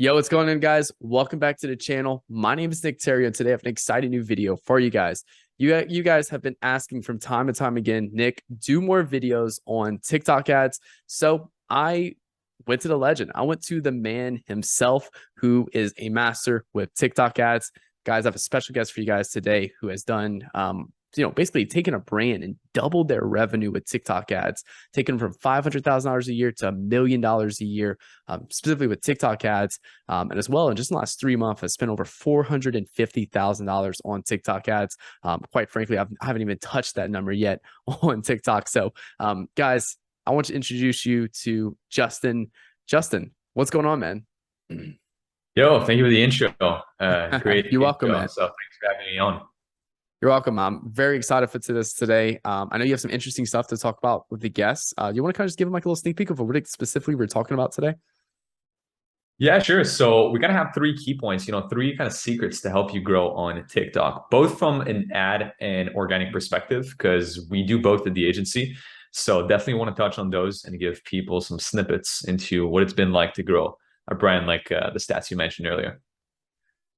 Yo, what's going on, guys? Welcome back to the channel. My name is Theriot, and today I have an exciting new video for you guys. You guys have been asking from time to time again, Nick, do more videos on TikTok ads. So I went to the legend. I went to the man himself, who is a master with TikTok ads. Guys, I have a special guest for you guys today who has done basically taken a brand and doubled their revenue with TikTok ads, taken from $500,000 a year to $1 million a year, specifically with TikTok ads. And as well, in just the last 3 months, I spent over $450,000 on TikTok ads. Quite frankly, I haven't even touched that number yet on TikTok. So, guys, I want to introduce you to Justin. Justin, what's going on, man? Yo, thank you for the intro. Great You're welcome, intro. man. So thanks for having me on. You're welcome. I'm very excited for this today. I know you have some interesting stuff to talk about with the guests. Do you want to kind of just give them like a little sneak peek of what specifically we're talking about today? Yeah, sure. So we're gonna have 3 key points, three kind of secrets to help you grow on TikTok, both from an ad and organic perspective, because we do both at the agency. So definitely want to touch on those and give people some snippets into what it's been like to grow a brand like the stats you mentioned earlier.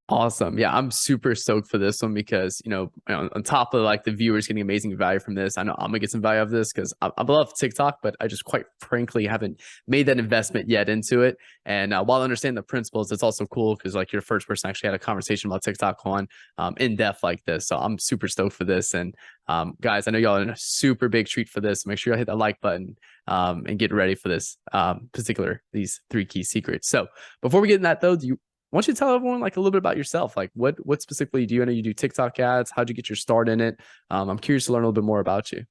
Awesome. Yeah, I'm super stoked for this one because, on top of like the viewers getting amazing value from this, I know I'm gonna get some value of this because I love TikTok, but I just quite frankly haven't made that investment yet into it. And while I understand the principles, it's also cool because like you're the first person actually had a conversation about TikTok on in depth like this. So I'm super stoked for this. And guys, I know y'all are in a super big treat for this. Make sure you hit that like button and get ready for this these 3 key secrets. So before we get in that though, why don't you tell everyone like a little bit about yourself? Like what specifically do you? I know you do TikTok ads. How'd you get your start in it? I'm curious to learn a little bit more about you.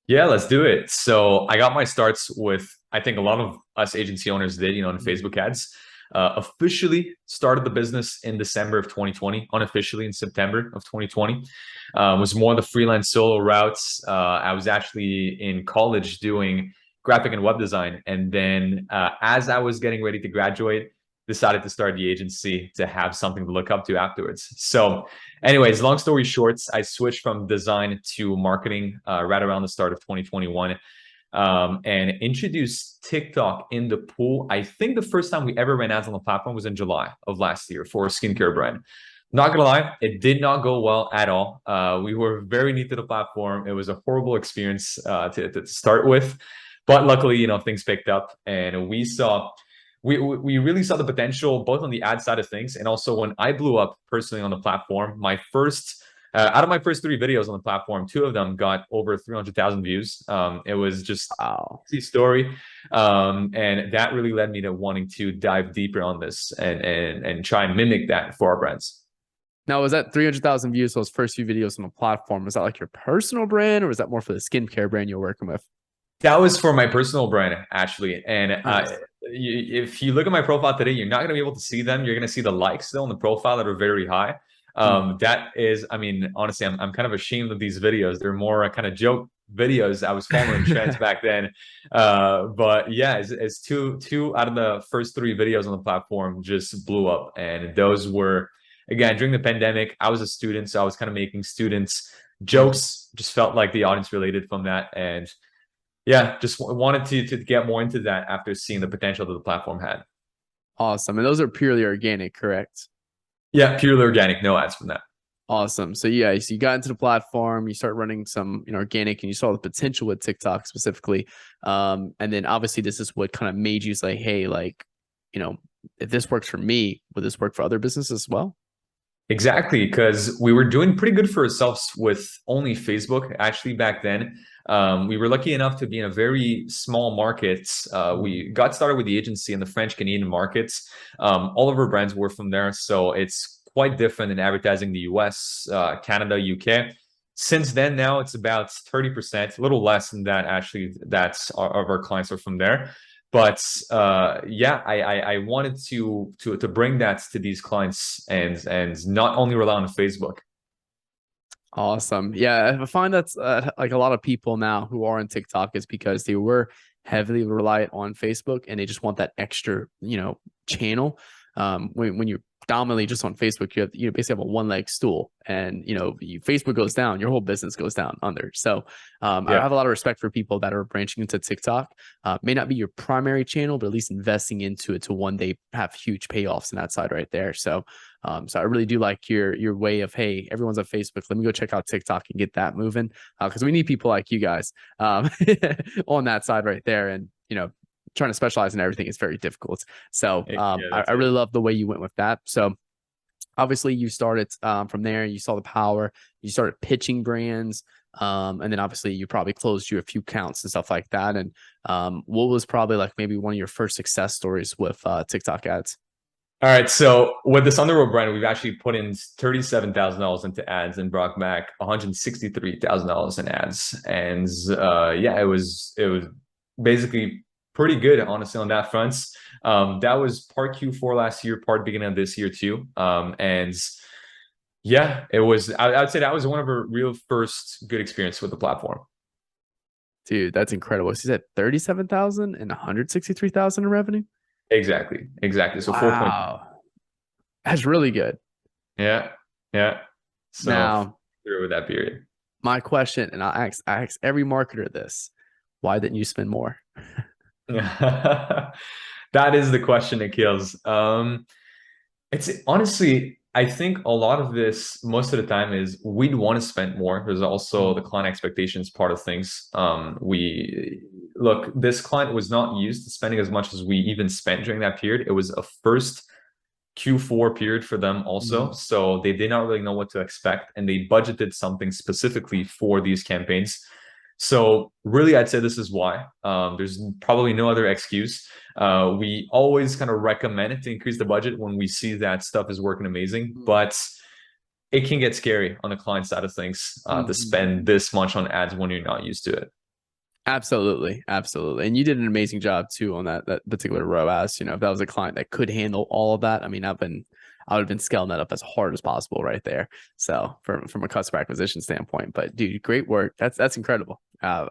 Yeah, let's do it. So I got my starts with, I think a lot of us agency owners did, in Facebook ads. Officially started the business in December of 2020, unofficially in September of 2020. Was more the freelance solo routes. I was actually in college doing graphic and web design. And then as I was getting ready to graduate, decided to start the agency to have something to look up to afterwards. So anyways, long story short, I switched from design to marketing right around the start of 2021 and introduced TikTok in the pool. I think the first time we ever ran ads on the platform was in July of last year for a skincare brand. Not gonna lie, it did not go well at all. We were very new to the platform. It was a horrible experience to start with, but luckily, things picked up and we really saw the potential both on the ad side of things and also when I blew up personally on the platform. My first out of my first 3 videos on the platform, 2 of them got over 300,000 views. It was just a story, and that really led me to wanting to dive deeper on this and try and mimic that for our brands. Now, was that 300,000 views? Those first few videos on the platform, was that like your personal brand, or was that more for the skincare brand you're working with? That was for my personal brand, actually. And Nice. if you look at my profile today, you're not going to be able to see them. You're going to see the likes still on the profile that are very high. That is, I mean, honestly, I'm kind of ashamed of these videos. They're more kind of joke videos. I was following trends back then. But yeah, it's two out of the first 3 videos on the platform just blew up. And those were, again, during the pandemic. I was a student, so I was kind of making students jokes, just felt like the audience related from that. And yeah, just wanted to get more into that after seeing the potential that the platform had. Awesome. And those are purely organic, correct? Yeah, purely organic, no ads from that. Awesome. So yeah, so you got into the platform, you start running some, organic, and you saw the potential with TikTok specifically. And then obviously this is what kind of made you say, hey, like, if this works for me, would this work for other businesses as well? Exactly, because we were doing pretty good for ourselves with only Facebook. Actually, back then, we were lucky enough to be in a very small market. We got started with the agency in the French Canadian markets. All of our brands were from there, so it's quite different in advertising the US, Canada, UK. Since then, now it's about 30%, a little less than that actually. That's of our clients are from there. But yeah, I wanted to bring that to these clients and not only rely on Facebook. Awesome. Yeah, I find that's like a lot of people now who are on TikTok is because they were heavily reliant on Facebook and they just want that extra, channel. When you're dominantly just on Facebook, you basically have a one leg stool, and Facebook goes down, your whole business goes down under. So I Yeah. have a lot of respect for people that are branching into TikTok. May not be your primary channel, but at least investing into it to one day have huge payoffs in that side right there. So so I really do like your way of, hey, everyone's on Facebook, let me go check out TikTok and get that moving, because we need people like you guys on that side right there. And trying to specialize in everything is very difficult. So I really love the way you went with that. So obviously you started from there, you saw the power, you started pitching brands, and then obviously you probably closed you a few counts and stuff like that. And what was probably like maybe one of your first success stories with TikTok ads? All right. So with this Underworld brand, we've actually put in $37,000 into ads and brought back $163,000 in ads. And yeah, it was basically pretty good, honestly, on that front. That was part Q4 last year, part beginning of this year too. And yeah, it was, I'd say that was one of our real first good experience with the platform. Dude, that's incredible. So you said 37,000 and 163,000 in revenue? Exactly. So wow. 4. That's really good. Yeah. So now through that period. My question, and I ask every marketer this: why didn't you spend more? That is the question that kills. It's honestly, I think a lot of this most of the time is we'd want to spend more. There's also the client expectations part of things. Look, this client was not used to spending as much as we even spent during that period. It was a first Q4 period for them also. So they did not really know what to expect, and they budgeted something specifically for these campaigns. So really, I'd say this is why. There's probably no other excuse. We always kind of recommend to increase the budget when we see that stuff is working amazing, but it can get scary on the client side of things to spend this much on ads when you're not used to it. Absolutely. And you did an amazing job too on that particular ROAS. If that was a client that could handle all of that, I mean, I would have been scaling that up as hard as possible right there. So from a customer acquisition standpoint, but dude, great work. That's incredible. I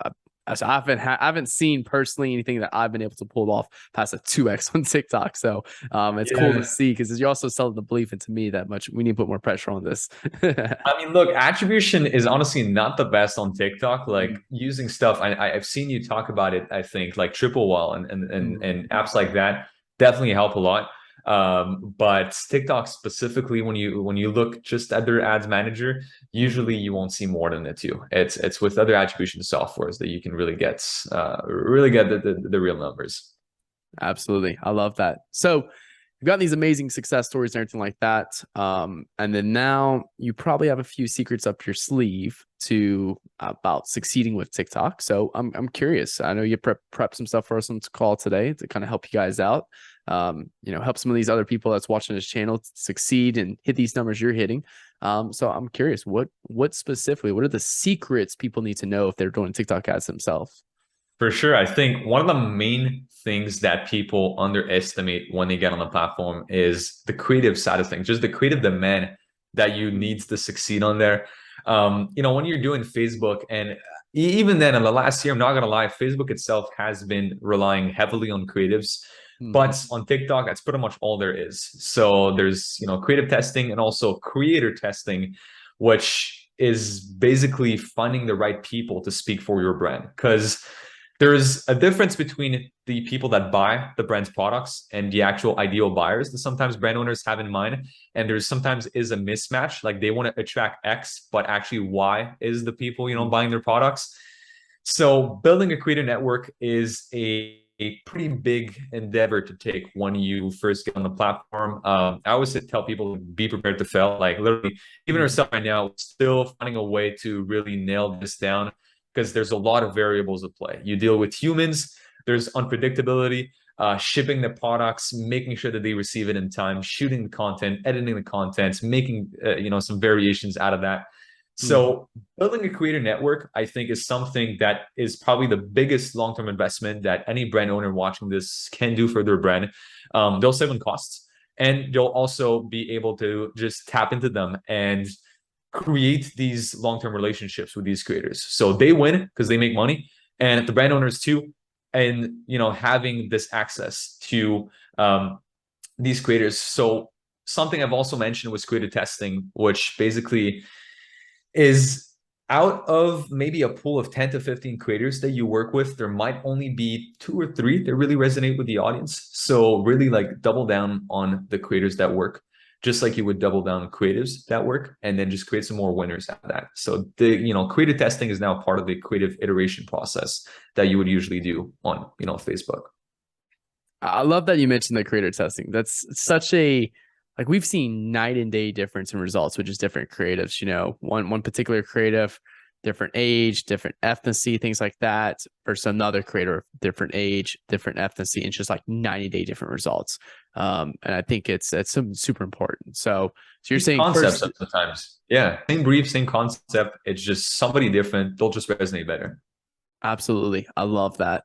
haven't seen personally anything that I've been able to pull off past a 2x on TikTok. So it's cool to see, because you're also selling the belief into me that much. We need to put more pressure on this. I mean, look, attribution is honestly not the best on TikTok. Like using stuff, I've seen you talk about it. I think like Triple Well and apps like that definitely help a lot. But TikTok specifically, when you look just at their ads manager, usually you won't see more than the two. It's with other attribution softwares that you can really get the real numbers. Absolutely. I love that. So you've got these amazing success stories and everything like that. And then now you probably have a few secrets up your sleeve about succeeding with TikTok. So I'm curious. I know you prep some stuff for us on this call today to kind of help you guys out. Help some of these other people that's watching this channel succeed and hit these numbers you're hitting. So I'm curious, what specifically, what are the secrets people need to know if they're doing TikTok ads themselves? For sure. I think one of the main things that people underestimate when they get on the platform is the creative side of things, just the creative demand that you need to succeed on there. When you're doing Facebook, and even then in the last year, I'm not going to lie, Facebook itself has been relying heavily on creatives. But on TikTok, that's pretty much all there is. So there's, creative testing and also creator testing, which is basically finding the right people to speak for your brand. Because there's a difference between the people that buy the brand's products and the actual ideal buyers that sometimes brand owners have in mind. And there's sometimes is a mismatch. Like they want to attract X, but actually Y is the people, buying their products. So building a creator network is a pretty big endeavor to take when you first get on the platform. I always tell people, be prepared to fail. Like literally, even ourselves right now, still finding a way to really nail this down, because there's a lot of variables at play. You deal with humans, there's unpredictability, shipping the products, making sure that they receive it in time, shooting the content, editing the content, making some variations out of that. So building a creator network, I think, is something that is probably the biggest long-term investment that any brand owner watching this can do for their brand. They'll save on costs, and they'll also be able to just tap into them and create these long-term relationships with these creators. So they win because they make money, and the brand owners too. And having this access to these creators. So something I've also mentioned was creative testing, which basically is out of maybe a pool of 10 to 15 creators that you work with, there might only be 2 or 3 that really resonate with the audience. So really like double down on the creators that work, just like you would double down on creatives that work, and then just create some more winners out of that. So the creative testing is now part of the creative iteration process that you would usually do on Facebook. I love that you mentioned the creator testing. That's such a, like, we've seen night and day difference in results with just different creatives. One particular creative, different age, different ethnicity, things like that, versus another creator, different age, different ethnicity, and it's just like 90-day different results. And I think it's super important. So you're saying concepts first, sometimes, yeah, same brief, same concept. It's just somebody different. They'll just resonate better. absolutely, I love that.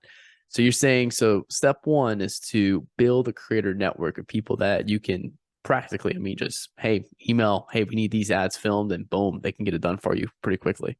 So you're saying, so step one is to build a creator network of people that you can practically, just, hey, email, hey, we need these ads filmed, and boom, they can get it done for you pretty quickly.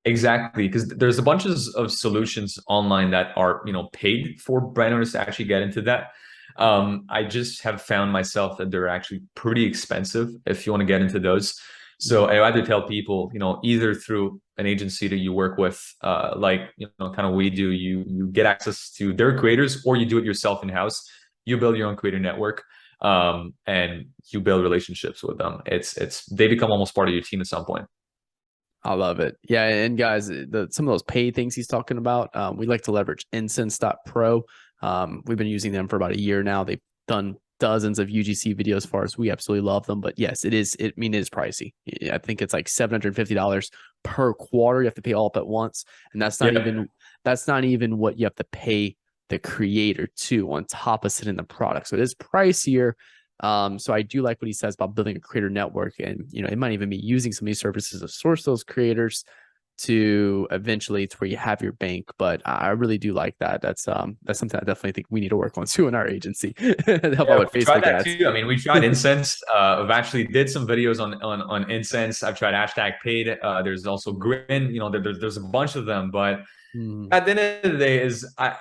Exactly, because there's a bunch of solutions online that are paid for brand owners to actually get into that. I just have found myself that they're actually pretty expensive if you want to get into those. So I either tell people, either through an agency that you work with, like kind of we do, you get access to their creators, or you do it yourself in-house. You build your own creator network, and you build relationships with them. They become almost part of your team at some point. I love it. Yeah. And guys, some of those paid things he's talking about, we like to leverage incense.pro. We've been using them for about a year now. They've done dozens of UGC videos for us. We absolutely love them. But yes, it is pricey. I think it's like $750 per quarter. You have to pay all up at once. And that's not even what you have to pay the creator too, on top of sitting the product. So it is pricier. So I do like what he says about building a creator network, and they might even be using some of these services to source those creators to eventually it's where you have your bank. But I really do like that. That's something I definitely think we need to work on too in our agency. Help out with Facebook that ads. too. We tried Incense. I've actually did some videos on Incense. I've tried hashtag paid. There's also Grin. There's a bunch of them, but at the end of the day,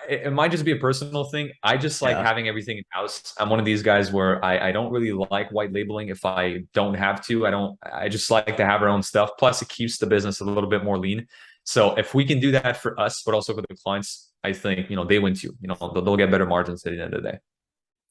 it might just be a personal thing. I just like having everything in house. I'm one of these guys where I don't really like white labeling if I don't have to. I just like to have our own stuff. Plus, it keeps the business a little bit more lean. So if we can do that for us, but also for the clients, I think they win too. They'll get better margins at the end of the day.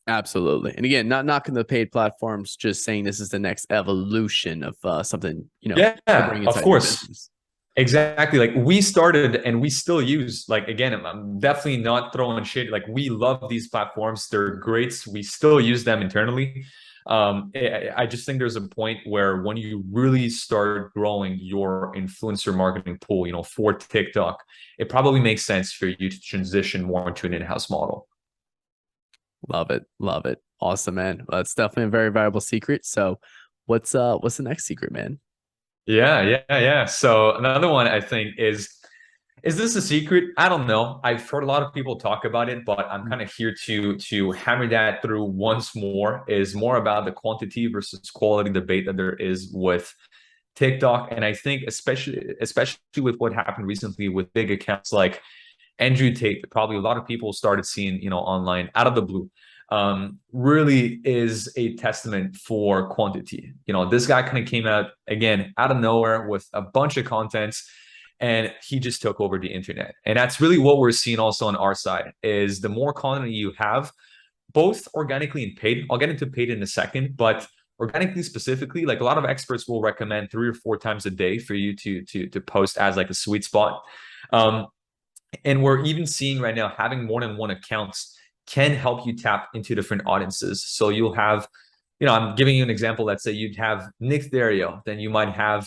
Absolutely. And again, not knocking the paid platforms, just saying this is the next evolution of something, Yeah, of course. Exactly. Like we started and we still use, like, again, I'm definitely not throwing shit. Like we love these platforms. They're great. We still use them internally. I just think there's a point where when you really start growing your influencer marketing pool, for TikTok, it probably makes sense for you to transition more into an in-house model. Love it. Love it. Awesome, man. Well, that's definitely a very valuable secret. So what's the next secret, man? Yeah. So another one I think is this a secret? I don't know. I've heard a lot of people talk about it, but I'm kind of here to hammer that through once more. Is more about the quantity versus quality debate that there is with TikTok. And I think especially with what happened recently with big accounts like Andrew Tate, probably a lot of people started seeing, online out of the blue, really is a testament for quantity. This guy kind of came out again out of nowhere with a bunch of contents, and he just took over the internet. And that's really what we're seeing also on our side, is the more content you have, both organically and paid. I'll get into paid in a second, but organically specifically, like a lot of experts will recommend 3 or 4 times a day for you to post as like a sweet spot. And we're even seeing right now having more than one accounts can help you tap into different audiences. So you'll have, I'm giving you an example. Let's say you'd have Nick Theriot, then you might have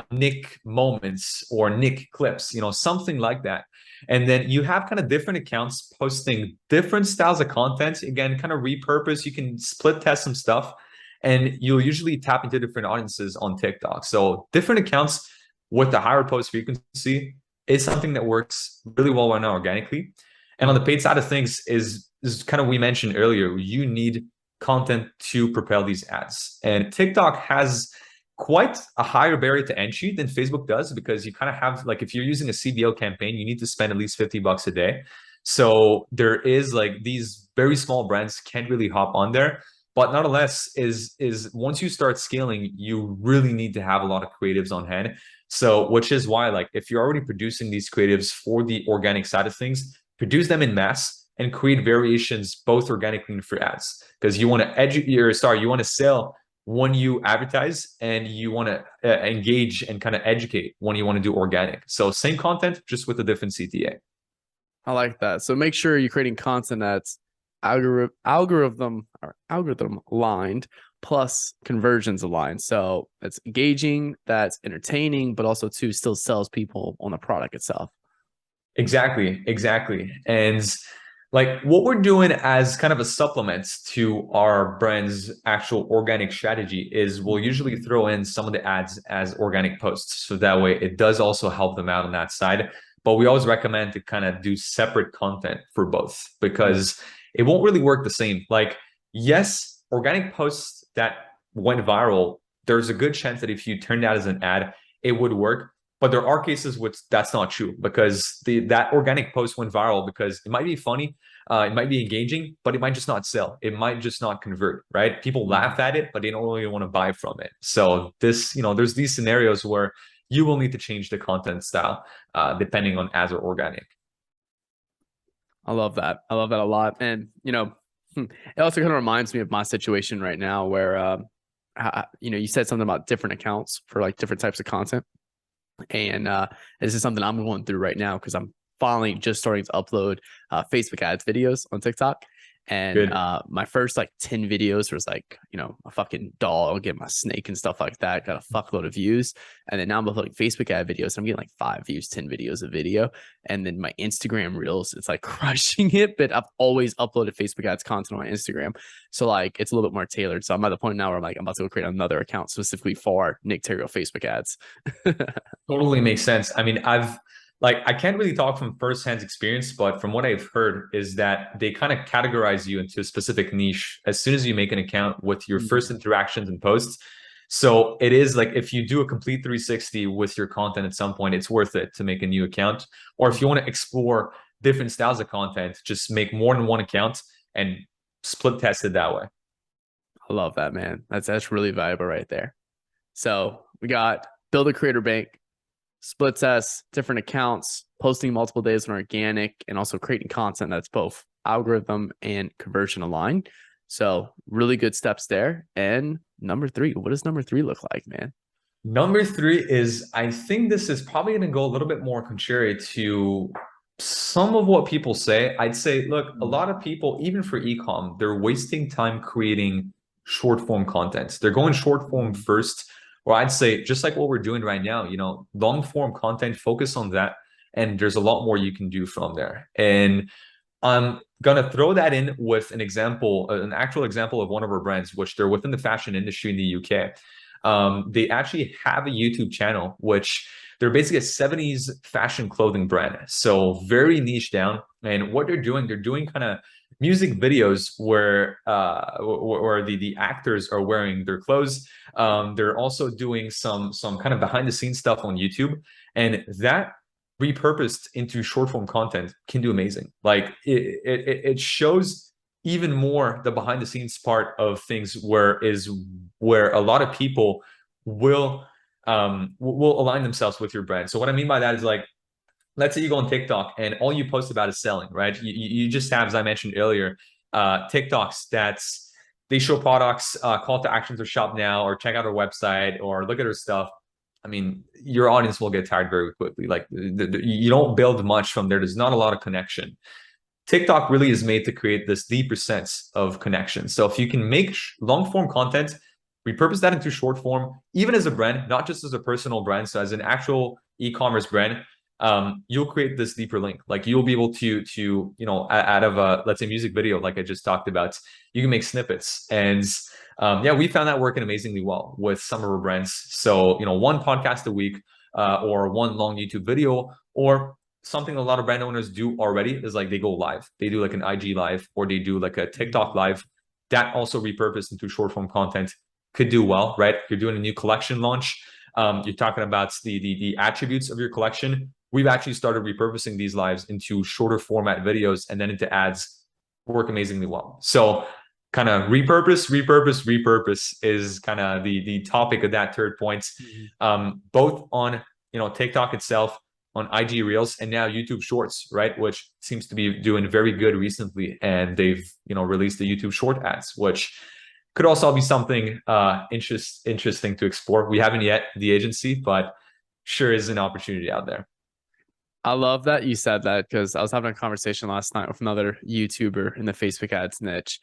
Nick Moments or Nick Clips, something like that. And then you have kind of different accounts posting different styles of content. Again, kind of repurpose. You can split test some stuff, and you'll usually tap into different audiences on TikTok. So different accounts with the higher post frequency is something that works really well right now organically. And on the paid side of things is kind of, we mentioned earlier, you need content to propel these ads. And TikTok has quite a higher barrier to entry than Facebook does, because you kind of have, like, if you're using a CBO campaign, you need to spend at least $50 a day. So there is like these very small brands can't really hop on there. But nonetheless, is once you start scaling, you really need to have a lot of creatives on hand. So, which is why, like, if you're already producing these creatives for the organic side of things, produce them in mass and create variations both organically and for ads, because you want to you want to sell when you advertise, and you want to engage and kind of educate when you want to do organic. So same content, just with a different CTA. I like that. So make sure you're creating content that's algorithm aligned plus conversions aligned. So that's engaging, that's entertaining, but also too still sells people on the product itself. Exactly. And like what we're doing as kind of a supplement to our brand's actual organic strategy is we'll usually throw in some of the ads as organic posts. So that way it does also help them out on that side. But we always recommend to kind of do separate content for both, because it won't really work the same. Like, yes, organic posts that went viral, there's a good chance that if you turned that as an ad, it would work. But there are cases which that's not true, because that organic post went viral because it might be funny, it might be engaging, but it might just not sell. It might just not convert, right? People laugh at it, but they don't really want to buy from it. So this, there's these scenarios where you will need to change the content style depending on ads or organic. I love that. I love that a lot. And, it also kind of reminds me of my situation right now where, you said something about different accounts for like different types of content. And this is something I'm going through right now because I'm finally just starting to upload Facebook ads videos on TikTok. And my first like 10 videos was like, a fucking doll, get my snake and stuff like that. Got a fuckload of views. And then now I'm uploading Facebook ad videos. So I'm getting like 5 views, 10 videos of video. And then my Instagram reels, it's like crushing it. But I've always uploaded Facebook ads content on my Instagram. So like it's a little bit more tailored. So I'm at the point now where I'm like, I'm about to go create another account specifically for Nick Theriot Facebook ads. Totally makes sense. I mean, I can't really talk from firsthand experience, but from what I've heard is that they kind of categorize you into a specific niche as soon as you make an account with your first interactions and posts. So it is like, if you do a complete 360 with your content at some point, it's worth it to make a new account. Or if you want to explore different styles of content, just make more than one account and split test it that way. I love that, man. That's really valuable right there. So we got build a creator bank, split tests, different accounts, posting multiple days on organic, and also creating content that's both algorithm and conversion aligned. So really good steps there. And number 3, what does number 3 look like, man? Number 3 is, I think this is probably going to go a little bit more contrary to some of what people say. I'd say, look, a lot of people, even for ecom, they're wasting time creating short form content. They're going short form first. Or I'd say, just like what we're doing right now, long form content, focus on that. And there's a lot more you can do from there. And I'm going to throw that in with an example, an actual example of one of our brands, which they're within the fashion industry in the UK. They actually have a YouTube channel, which they're basically a 70s fashion clothing brand. So very niche down. And what they're doing kind of music videos where the actors are wearing their clothes. They're also doing some kind of behind the scenes stuff on YouTube, and that repurposed into short form content can do amazing. Like it shows even more the behind the scenes part of things, where a lot of people will align themselves with your brand. So what I mean by that is, like, let's say you go on TikTok and all you post about is selling, right? You just have, as I mentioned earlier, TikToks they show products, call to actions, or shop now, or check out our website, or look at our stuff. I mean, your audience will get tired very quickly. Like you don't build much from there. There's not a lot of connection. TikTok really is made to create this deeper sense of connection. So if you can make long form content, repurpose that into short form, even as a brand, not just as a personal brand, so as an actual e-commerce brand, you'll create this deeper link. Like you'll be able to out of a, let's say, music video, like I just talked about, you can make snippets. And we found that working amazingly well with some of our brands. So one podcast a week, or one long YouTube video, or something a lot of brand owners do already is like they go live. They do like an IG live, or they do like a TikTok live. That also repurposed into short form content could do well, right? If you're doing a new collection launch, you're talking about the attributes of your collection. We've actually started repurposing these lives into shorter format videos and then into ads. Work amazingly well. So kind of repurpose is kind of the topic of that third point. Both on, you know, TikTok itself, on IG Reels, and now YouTube Shorts, right? Which seems to be doing very good recently. And they've, you know, released the YouTube Short ads, which could also be something interesting to explore. We haven't yet, the agency, but sure is an opportunity out there. I love that you said that, because I was having a conversation last night with another YouTuber in the Facebook ads niche.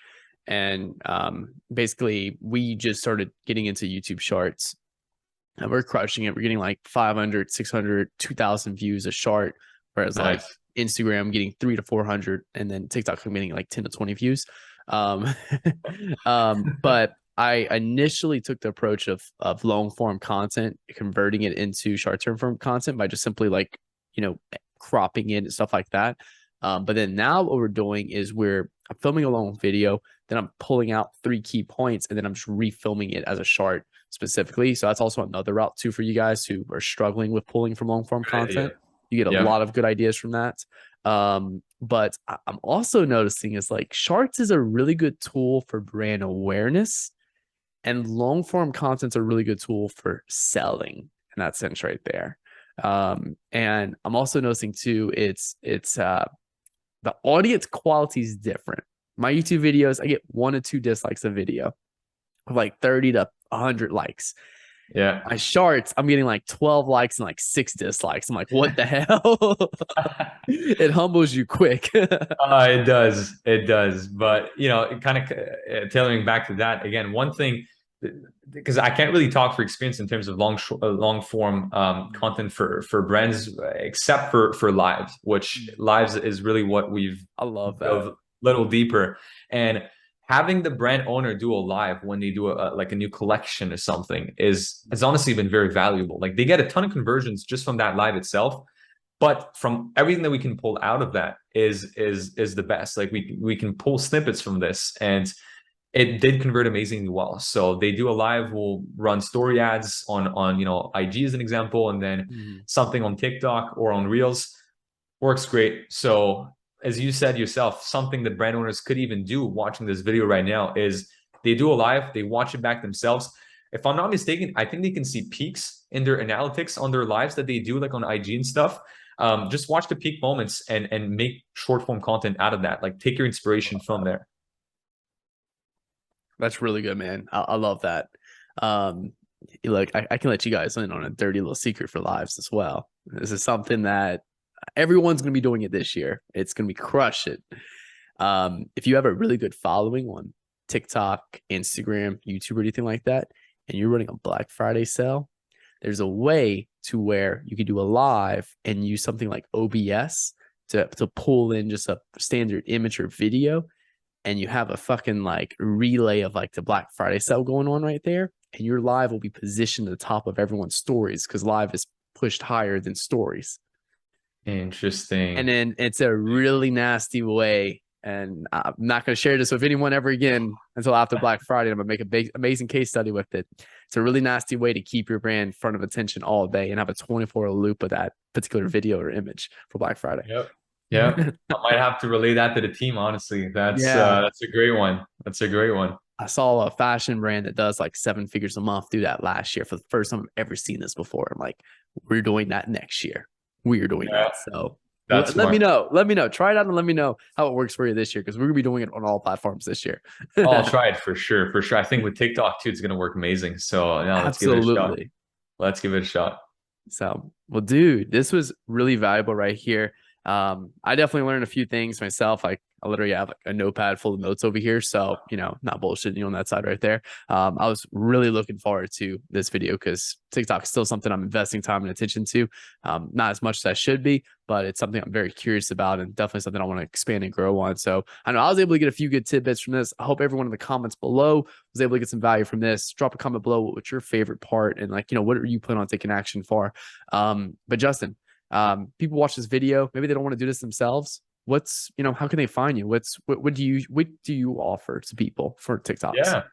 And basically, we just started getting into YouTube Shorts. And we're crushing it. We're getting like 500, 600, 2,000 views a short, whereas like Instagram getting 300 to 400, and then TikTok I'm getting like 10 to 20 views. But I initially took the approach of long form content, converting it into short term form content by just simply like, you know, cropping it and stuff like that. But then now what we're doing is I'm filming a long video, then I'm pulling out 3 key points, and then I'm just refilming it as a short specifically. So that's also another route too for you guys who are struggling with pulling from long form content. You get a lot of good ideas from that. But I'm also noticing is like Shorts is a really good tool for brand awareness, and long form content's a really good tool for selling in that sense right there. And I'm also noticing too, it's the audience quality is different. My YouTube videos, I get 1 to 2 dislikes a video of like 30 to 100 likes. Yeah. My Shorts, I'm getting like 12 likes and like 6 dislikes. I'm like, what the hell? It humbles you quick. It does. But, you know, kind of tailoring back to that again, one thing, because I can't really talk for experience in terms of long form content for brands, except for lives, which lives is really what I love that. A little deeper. And having the brand owner do a live when they do like a new collection or something has honestly been very valuable. Like they get a ton of conversions just from that live itself, but from everything that we can pull out of that is the best. Like we can pull snippets from this, and it did convert amazingly well. So they do a live, we'll run story ads on you know, IG as an example, and then something on TikTok or on Reels. Works great. So as you said yourself, something that brand owners could even do watching this video right now is they do a live, they watch it back themselves. If I'm not mistaken, I think they can see peaks in their analytics on their lives that they do, like on IG and stuff. Just watch the peak moments and make short form content out of that. Like take your inspiration from there. That's really good, man. I love that. Look, I can let you guys in on a dirty little secret for lives as well. This is something that everyone's going to be doing it this year. It's going to be crush it. If you have a really good following on TikTok, Instagram, YouTube, or anything like that, and you're running a Black Friday sale, there's a way to where you can do a live and use something like OBS to pull in just a standard image or video, and you have a fucking like relay of like the Black Friday sale going on right there, and your live will be positioned at the top of everyone's stories, because live is pushed higher than stories. Interesting. And then it's a really nasty way, and I'm not going to share this with anyone ever again until after Black Friday. I'm going to make a big, amazing case study with it. It's a really nasty way to keep your brand front of attention all day and have a 24-hour loop of that particular video or image for Black Friday. Yep. Yeah. I might have to relay that to the team, honestly. That's a great one. That's a great one. I saw a fashion brand that does like 7 figures a month do that last year for the first time I've ever seen this before. I'm like, we're doing that next year. We are doing that. So let me know. Let me know. Try it out and let me know how it works for you this year, because we're gonna be doing it on all platforms this year. I'll try it for sure. For sure. I think with TikTok too, it's gonna work amazing. So yeah, let's give it a shot. Let's give it a shot. So, well, dude, this was really valuable right here. I definitely learned a few things myself. I literally have like a notepad full of notes over here. So, you know, not bullshitting you on that side right there. I was really looking forward to this video, because TikTok is still something I'm investing time and attention to. Not as much as I should be, but it's something I'm very curious about, and definitely something I want to expand and grow on. So I know I was able to get a few good tidbits from this. I hope everyone in the comments below was able to get some value from this. Drop a comment below what's your favorite part, and like, you know, what are you planning on taking action for? But Justin, people watch this video, maybe they don't want to do this themselves. What's, you know, how can they find you? What do you offer to people for TikToks?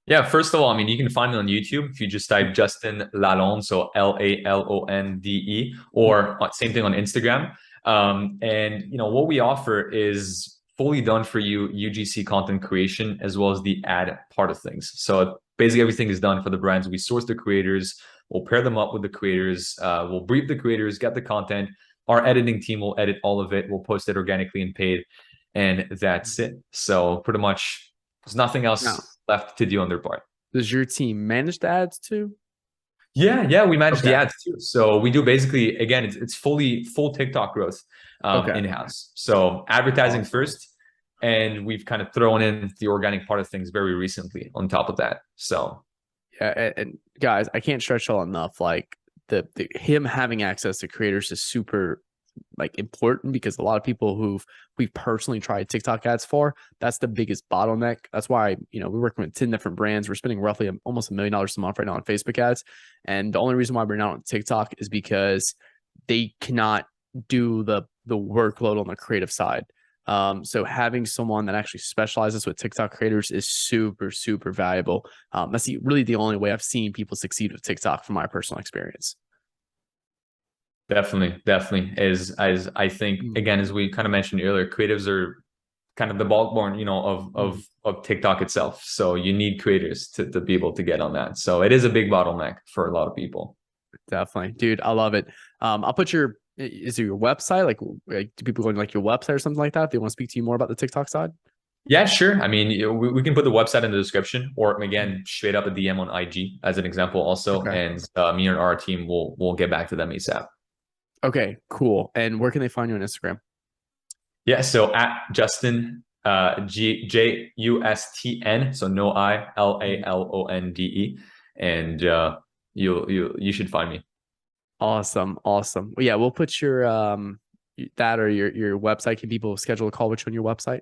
Yeah. First of all, I mean, you can find me on YouTube if you just type Justin Lalonde, so Lalonde, or same thing on Instagram. And you know what we offer is fully done for you UGC content creation as well as the ad part of things. So basically everything is done for the brands. We source the creators, we'll pair them up with the creators, we'll brief the creators, get the content. Our editing team will edit all of it. We'll post it organically and paid, and that's it. So pretty much there's nothing else Now, left to do on their part. does your team manage the ads too? Yeah, we manage the Okay. ads too. So we do basically, again, it's full TikTok growth Okay. in-house. So advertising Awesome. first, and we've kind of thrown in the organic part of things very recently on top of that. So Yeah, and guys, I can't stretch all enough. Like the him having access to creators is super like important, because a lot of people we've personally tried TikTok ads for, that's the biggest bottleneck. That's why, we're working with 10 different brands. We're spending roughly almost $1 million a month right now on Facebook ads. And the only reason why we're not on TikTok is because they cannot do the workload on the creative side. So having someone that actually specializes with TikTok creators is super, super valuable. That's really the only way I've seen people succeed with TikTok from my personal experience. definitely as I think, again, as we kind of mentioned earlier, creatives are kind of the backbone, of TikTok itself. So you need creators to be able to get on that. So it is a big bottleneck for a lot of people. Definitely, dude. I love it. I'll put is it your website? Like do people go to like your website or something like that? If they want to speak to you more about the TikTok side? Yeah, sure. I mean, we can put the website in the description, or again, straight up a DM on IG as an example also. Okay. And me and our team will get back to them ASAP. Okay, cool. And where can they find you on Instagram? Yeah, so at Justin JUSTN, so no I LALONDE, and you should find me. Awesome. Well, yeah, we'll put your that or your website. Can people schedule a call with you on your website?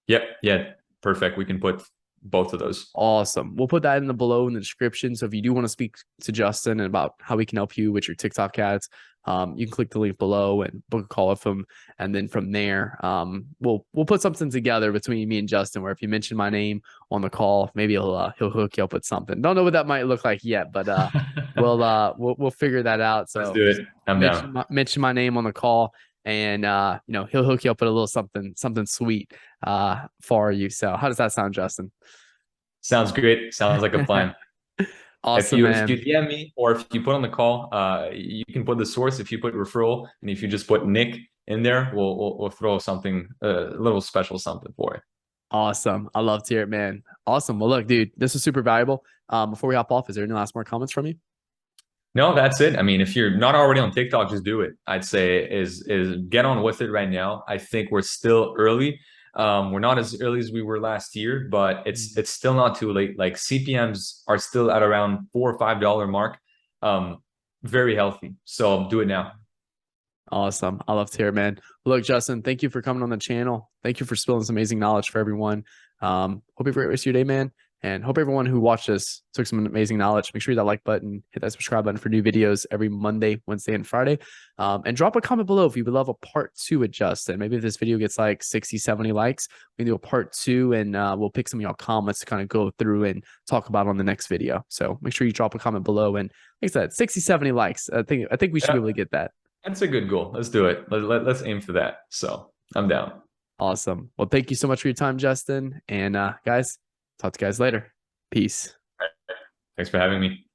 Yep, yeah, perfect. We can put both of those. Awesome. We'll put that in the below in the description. So if you do want to speak to Justin and about how we can help you with your TikTok ads, you can click the link below and book a call with him. And then from there, we'll put something together between me and Justin, where if you mention my name on the call, maybe he'll hook you up with something. Don't know what that might look like yet, but we'll figure that out. So Let's do it. I'm down. mention my name on the call, and he'll hook you up with a little something sweet for you. So how does that sound, Justin? Sounds great. Sounds like a plan. Awesome, if you DM me, or if you put on the call, you can put the source. If you put referral, and if you just put Nick in there, we'll throw something, a little special something for it. Awesome. I love to hear it, man. Awesome. Well, look, dude, this was super valuable. Before we hop off, is there any last more comments from you? No, that's it. I mean, if you're not already on TikTok, just do it. I'd say is get on with it right now. I think we're still early. We're not as early as we were last year, but it's still not too late. Like CPMs are still at around $4 or $5 mark. Very healthy. So do it now. Awesome. I love to hear it, man. Look, Justin, thank you for coming on the channel. Thank you for spilling some amazing knowledge for everyone. Hope you have a great rest of your day, man. And hope everyone who watched this took some amazing knowledge. Make sure you hit that like button, hit that subscribe button for new videos every Monday, Wednesday, and Friday. And drop a comment below if you would love a part 2 with Justin. Maybe if this video gets like 60, 70 likes, we can do a part 2, and we'll pick some of y'all comments to kind of go through and talk about on the next video. So make sure you drop a comment below. And like I said, 60, 70 likes. I think we should be able to get that. That's a good goal. Let's do it. Let's aim for that. So I'm down. Awesome. Well, thank you so much for your time, Justin. And guys, talk to you guys later. Peace. Thanks for having me.